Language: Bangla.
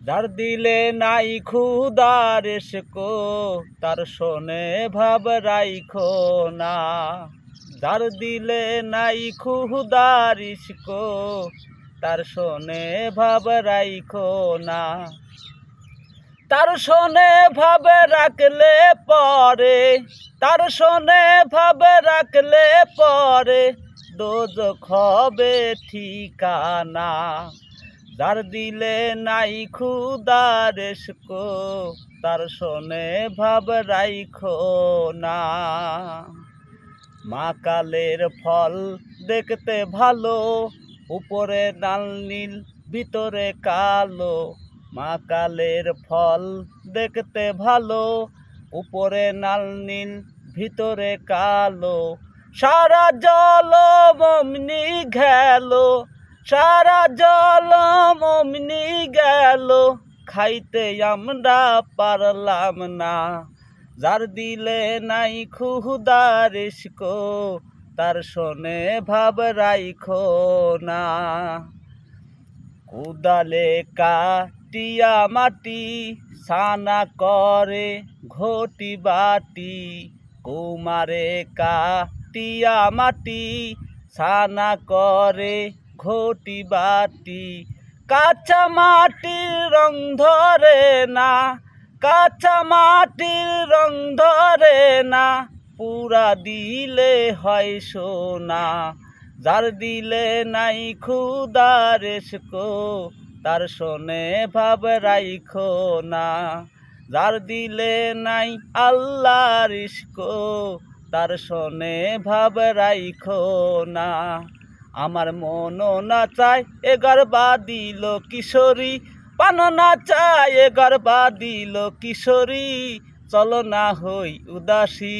যার দিলে নাই ক্ষুধার ইশকো তার শোনে ভাব রাইখো না। যার দিলে নাই ক্ষুধার ইশকো তার শোনে ভাব রাইখো না। তার শোনে ভাবে রাখলে পরে, তার শোনে ভাবে রাখলে পরে দোজখ হবে ঠিকানা। যার দিলে নাই ক্ষুধার ইশকো তার শোনে ভাব রাইখো না। মাকালের ফল দেখতে ভালো, উপরে লাল নীল ভিতরে কালো। মাকালের ফল দেখতে ভালো, উপরে লাল নীল ভিতরে কালো। সারা জল অমনি গেল, সারা জল অমনি গেল, খাইতে আমরা পারলাম না। যার দিলে নাই ক্ষুধার ইশকো তার শোনে ভাব রাইখো না। কুদালে কাটিয়া মাটি সানা করে ঘটি বাটি। কুমারে কাটিয়া মাটি সানা করে ঘটি বাটি। কাঁচা মাটির রং ধরে না, কাঁচা মাটির রং ধরে না, পুরা দিলে হয় সোনা। যার দিলে নাই ক্ষুধার ইশকো তার শোনে ভাব রাইখো না। যার দিলে নাই আল্লাহর ইশকো তার শোনে ভাব রাইখো না। আমার মনও না চায় এ গর্বা দিল কিশোরী, পানো না চায় এ গর্বা দিল কিশোরী, চলো না হই উদাসী।